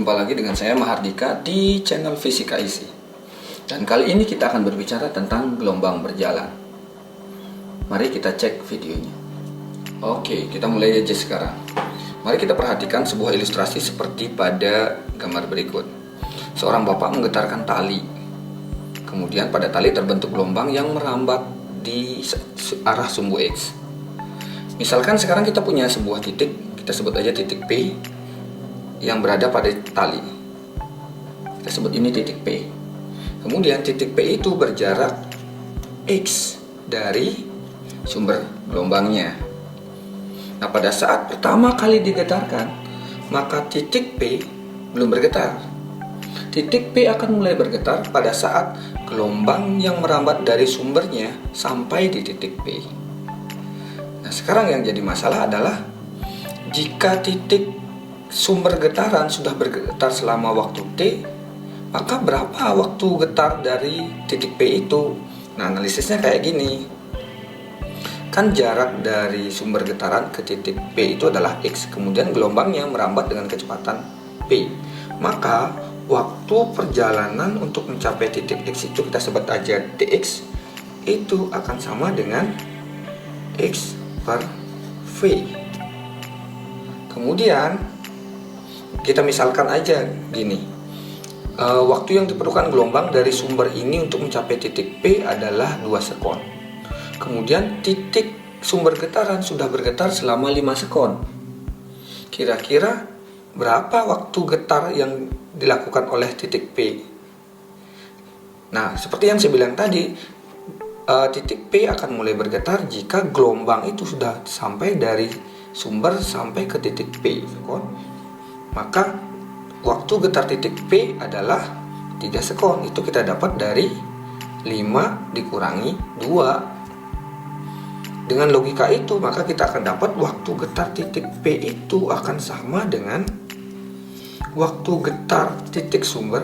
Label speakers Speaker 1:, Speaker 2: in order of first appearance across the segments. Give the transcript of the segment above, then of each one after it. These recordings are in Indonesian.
Speaker 1: Jumpa lagi dengan saya Mahardika di channel Fisika Isi. Dan kali ini kita akan berbicara tentang gelombang berjalan. Mari kita cek videonya. Oke, kita mulai aja sekarang. Mari kita perhatikan sebuah ilustrasi seperti pada gambar berikut. Seorang bapak menggetarkan tali. Kemudian pada tali terbentuk gelombang yang merambat di arah sumbu X. Misalkan sekarang kita punya sebuah titik, kita sebut aja titik P yang berada pada tali. Kita sebut ini titik P. Kemudian titik P itu berjarak X dari sumber gelombangnya. Nah, pada saat pertama kali digetarkan, maka titik P belum bergetar. Titik P akan mulai bergetar pada saat gelombang yang merambat dari sumbernya sampai di titik P. Nah, sekarang yang jadi masalah adalah jika titik sumber getaran sudah bergetar selama waktu T, maka berapa waktu getar dari titik P itu? Nah, analisisnya kayak gini. Kan jarak dari sumber getaran ke titik P itu adalah X, kemudian gelombangnya merambat dengan kecepatan P. Maka waktu perjalanan untuk mencapai titik X itu kita sebut aja dx, itu akan sama dengan X per V. Kemudian kita misalkan aja gini, waktu yang diperlukan gelombang dari sumber ini untuk mencapai titik P adalah 2 sekon. Kemudian titik sumber getaran sudah bergetar selama 5 sekon. Kira-kira berapa waktu getar yang dilakukan oleh titik P? Nah, seperti yang saya bilang tadi, titik P akan mulai bergetar jika gelombang itu sudah sampai dari sumber sampai ke titik P. Maka waktu getar titik P adalah 3 sekon. Itu kita dapat dari 5 dikurangi 2. Dengan logika itu, maka kita akan dapat waktu getar titik P itu akan sama dengan waktu getar titik sumber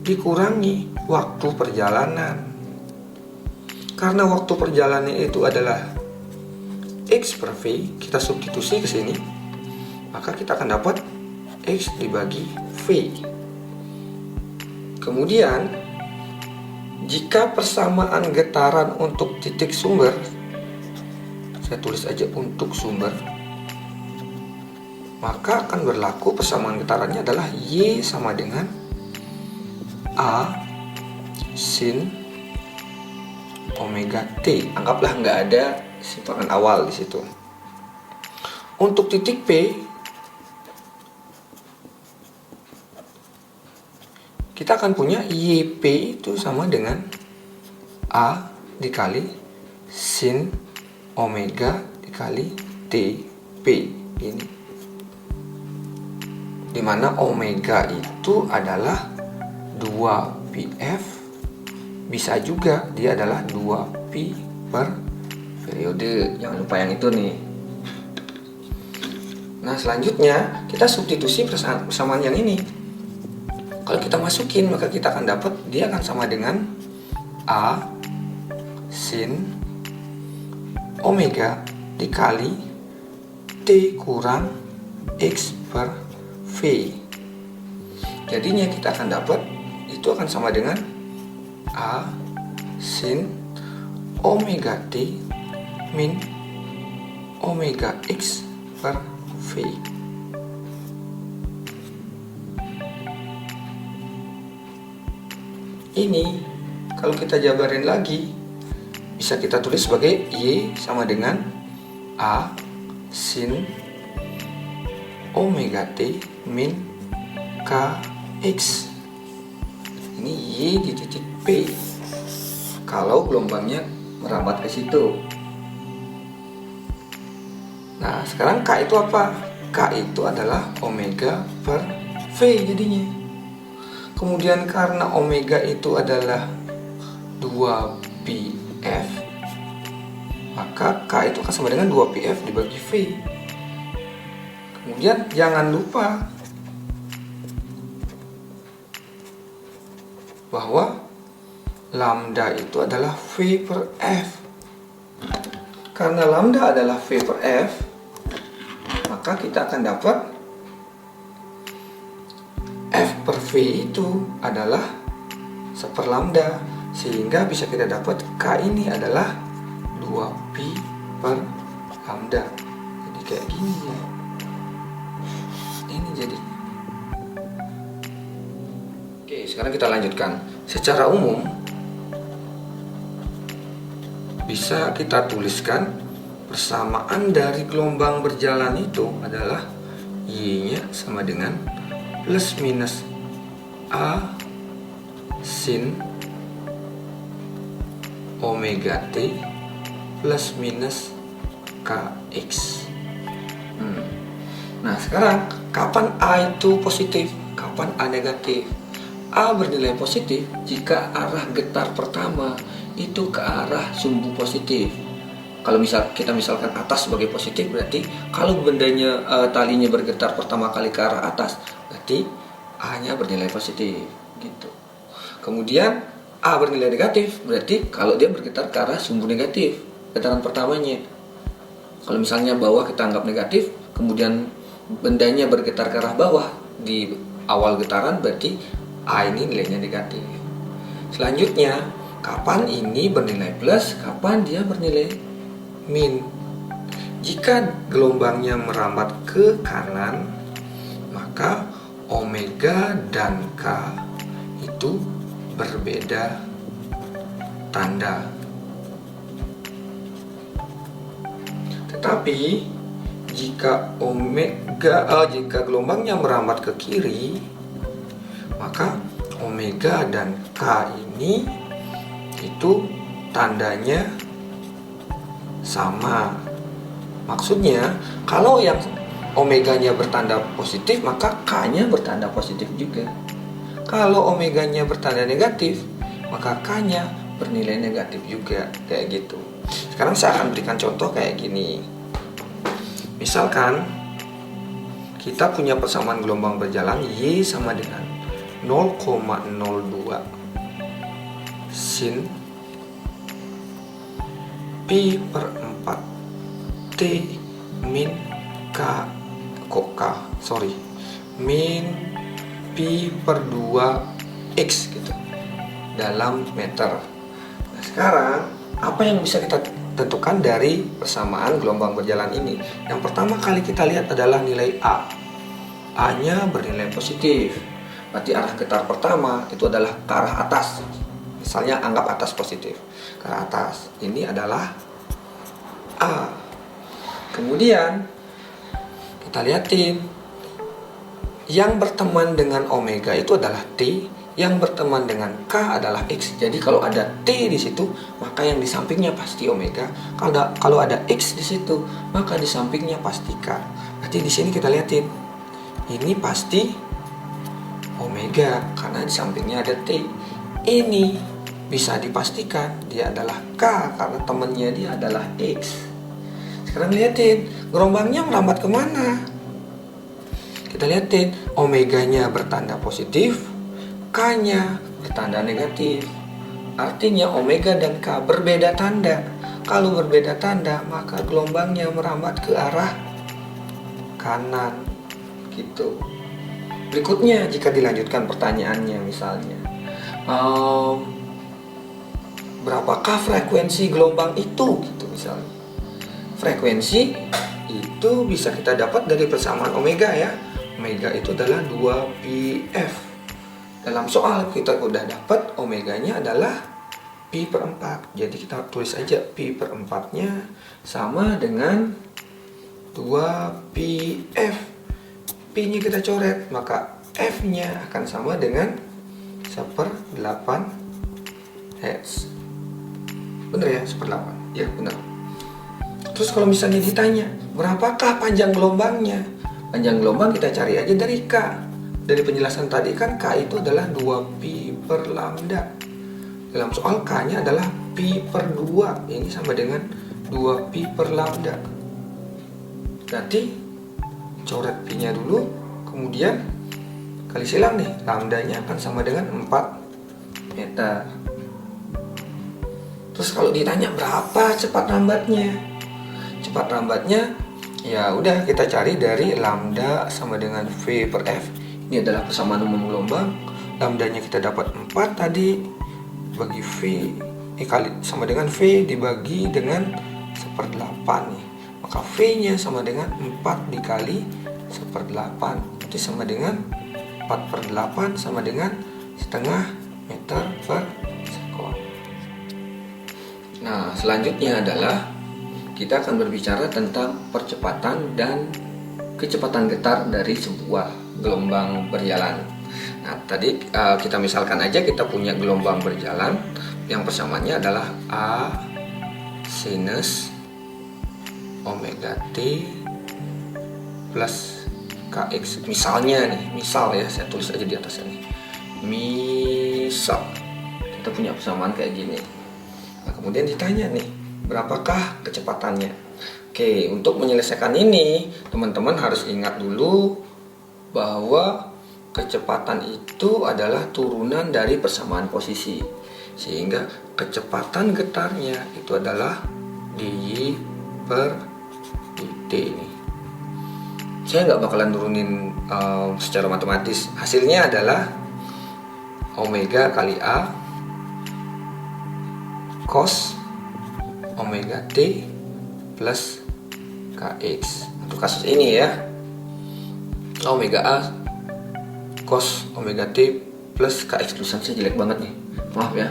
Speaker 1: dikurangi waktu perjalanan. Karena waktu perjalanan itu adalah X per V, kita substitusi ke sini, maka kita akan dapat X dibagi V. Kemudian jika persamaan getaran untuk titik sumber, saya tulis aja untuk sumber, maka akan berlaku persamaan getarannya adalah Y sama dengan A sin omega T. Anggaplah nggak ada simpangan awal di situ. Untuk titik P, kita akan punya YP itu sama dengan A dikali sin omega dikali TP ini. Dimana omega itu adalah 2PF, bisa juga dia adalah 2P per periode. Jangan lupa yang itu nih. Nah, selanjutnya kita substitusi persamaan yang ini. Kalau kita masukin, maka kita akan dapat dia akan sama dengan A sin omega dikali T kurang X per V. Jadinya kita akan dapat itu akan sama dengan A sin omega T min omega X per V. Ini kalau kita jabarin lagi, bisa kita tulis sebagai Y sama dengan A sin omega T min Kx. Ini Y di titik P kalau gelombangnya merambat ke situ. Nah, sekarang K itu apa? K itu adalah omega per V jadinya. Kemudian karena omega itu adalah 2PF, maka K itu akan sama dengan 2PF dibagi V. Kemudian jangan lupa bahwa lambda itu adalah V per F. Karena lambda adalah V per F, maka kita akan dapat F per V itu adalah 1 lambda, sehingga bisa kita dapat K ini adalah 2pi per lambda. Jadi kayak gini ya. Ini jadi. Oke, sekarang kita lanjutkan. Secara umum bisa kita tuliskan persamaan dari gelombang berjalan itu adalah Y-nya sama dengan plus minus A sin omega T plus minus Kx. Nah, sekarang kapan A itu positif, kapan A negatif? A bernilai positif jika arah getar pertama itu ke arah sumbu positif. Kalau kita misalkan atas sebagai positif, berarti kalau bendanya talinya bergetar pertama kali ke arah atas, berarti A-nya bernilai positif gitu. Kemudian A bernilai negatif, berarti kalau dia bergetar ke arah sumbu negatif, getaran pertamanya. Kalau misalnya bawah kita anggap negatif, kemudian bendanya bergetar ke arah bawah di awal getaran, berarti A ini nilainya negatif. Selanjutnya, kapan ini bernilai plus, kapan dia bernilai min. Jika gelombangnya merambat ke kanan, maka omega dan K itu berbeda tanda. Tetapi jika jika gelombangnya merambat ke kiri, maka omega dan K ini itu tandanya sama. Maksudnya kalau yang omeganya bertanda positif, maka K-nya bertanda positif juga. Kalau omeganya bertanda negatif, maka K-nya bernilai negatif juga, kayak gitu. Sekarang saya akan berikan contoh kayak gini. Misalkan kita punya persamaan gelombang berjalan Y sama dengan 0,02 sin pi per 4 T min min pi per 2 X gitu dalam meter. Nah, sekarang apa yang bisa kita tentukan dari persamaan gelombang berjalan ini? Yang pertama kali kita lihat adalah nilai A. A-nya bernilai positif, berarti arah getar pertama itu adalah ke arah atas. Misalnya anggap atas positif, ke arah atas. Ini adalah A. Kemudian kita lihatin, yang berteman dengan omega itu adalah T, yang berteman dengan K adalah X. Jadi kalau ada T di situ, maka yang di sampingnya pasti omega. Kalau ada X di situ, maka di sampingnya pasti K. Berarti di sini kita lihatin, ini pasti omega karena di sampingnya ada T. Ini bisa dipastikan dia adalah K karena temannya dia adalah X. Sekarang lihatin, gelombangnya merambat kemana? Kita lihatin, omeganya bertanda positif, K-nya bertanda negatif. Artinya omega dan K berbeda tanda. Kalau berbeda tanda, maka gelombangnya merambat ke arah kanan gitu. Berikutnya, jika dilanjutkan pertanyaannya, misalnya berapakah frekuensi gelombang itu gitu misalnya. Frekuensi itu bisa kita dapat dari persamaan omega ya. Omega itu adalah 2πf. Dalam soal kita udah dapat omeganya adalah pi per 4. Jadi kita tulis aja pi per 4-nya sama dengan 2πf. P-nya kita coret, maka F-nya akan sama dengan 1/8 Hz. Bener ya, 1/8. Ya, benar. Terus kalau misalnya ditanya, berapakah panjang gelombangnya? Panjang gelombang kita cari aja dari K. Dari penjelasan tadi kan K itu adalah 2pi per lambda. Dalam soal K-nya adalah pi per 2. Ini sama dengan 2pi per lambda. Berarti coret pi-nya dulu, kemudian kali silang nih, lambdanya akan sama dengan 4 meter. Terus kalau ditanya berapa cepat rambatnya? Cepat rambatnya ya udah kita cari dari lambda sama dengan V per F. Ini adalah persamaan umum gelombang. Lambdanya kita dapat 4 tadi, bagi V kali sama dengan V dibagi dengan 1/8 nih. Maka V-nya sama dengan 4 dikali 1/8. Itu sama dengan 4/8 sama dengan setengah meter per sekon. Nah, selanjutnya adalah kita akan berbicara tentang percepatan dan kecepatan getar dari sebuah gelombang berjalan. Nah, tadi kita misalkan aja kita punya gelombang berjalan yang persamaannya adalah A sinus omega T plus Kx. Misalnya nih, misal ya, saya tulis aja di atasnya nih. Misal kita punya persamaan kayak gini. Nah, kemudian ditanya nih, berapakah kecepatannya? Oke, untuk menyelesaikan ini, teman-teman harus ingat dulu bahwa kecepatan itu adalah turunan dari persamaan posisi. Sehingga kecepatan getarnya itu adalah dy per dt ini. Saya nggak bakalan turunin secara matematis. Hasilnya adalah omega kali A cos omega T plus Kx. Untuk kasus ini ya, omega A cos omega T plus Kx. Tulisan saya jelek banget nih, maaf ya.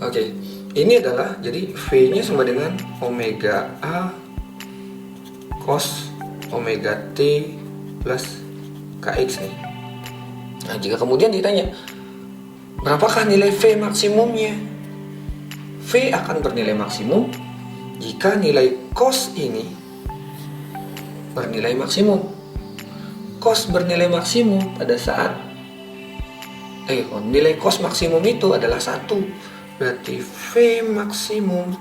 Speaker 1: Oke, ini adalah, jadi V-nya sama dengan omega A cos omega T plus Kx nih. Nah, jika kemudian ditanya berapakah nilai V maksimumnya, V akan bernilai maksimum jika nilai cos ini bernilai maksimum. Cos bernilai maksimum pada saat nilai cos maksimum itu adalah 1. Berarti V maksimum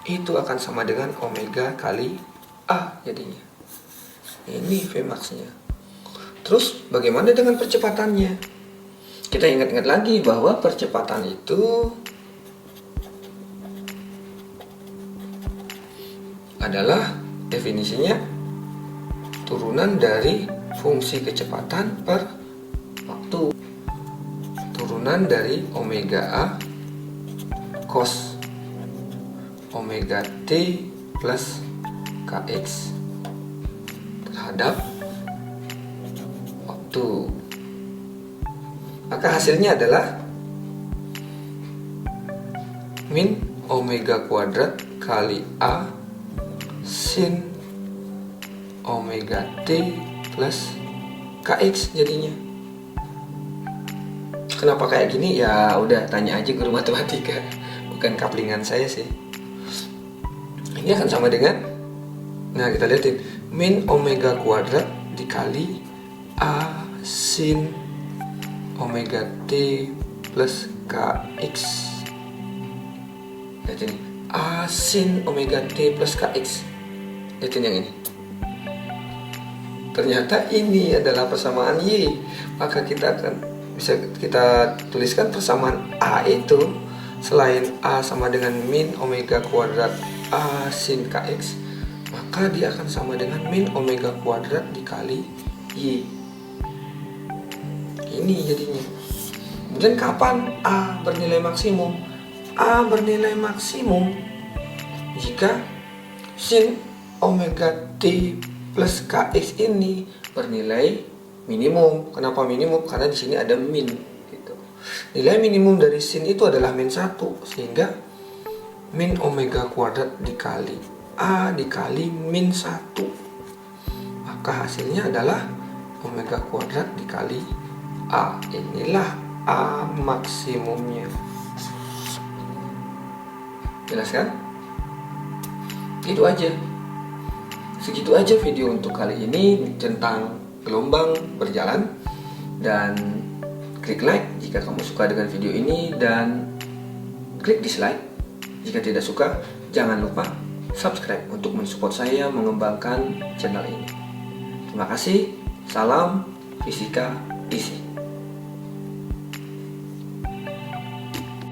Speaker 1: itu akan sama dengan omega kali A jadinya. Ini V max-nya. Terus bagaimana dengan percepatannya? Kita ingat-ingat lagi bahwa percepatan itu adalah definisinya turunan dari fungsi kecepatan per waktu. Turunan dari omega A cos omega T plus Kx terhadap waktu. Maka hasilnya adalah min omega kuadrat kali A sin omega T plus Kx jadinya. Kenapa kayak gini? Ya udah tanya aja guru matematika, bukan kaplingan saya sih. Ini akan sama dengan, nah kita lihatin, min omega kuadrat dikali A sin omega T plus Kx. Lihat ini, A sin omega T plus Kx. Lihatin yang ini. Ternyata ini adalah persamaan Y. Maka kita akan bisa kita tuliskan persamaan A itu, selain A sama dengan min omega kuadrat A sin Kx, maka dia akan sama dengan min omega kuadrat dikali Y. Ini jadinya. Kemudian kapan A bernilai maksimum? A bernilai maksimum jika sin omega T plus Kx ini bernilai minimum. Kenapa minimum? Karena di sini ada min gitu. Nilai minimum dari sin itu adalah min 1, sehingga min omega kuadrat dikali A dikali min 1. Maka hasilnya adalah omega kuadrat dikali A. Inilah A maksimumnya. Jelas kan? Itu aja. Segitu aja video untuk kali ini tentang gelombang berjalan. Dan klik like jika kamu suka dengan video ini, dan klik dislike jika tidak suka. Jangan lupa subscribe untuk mensupport saya mengembangkan channel ini. Terima kasih. Salam Fisika Isi.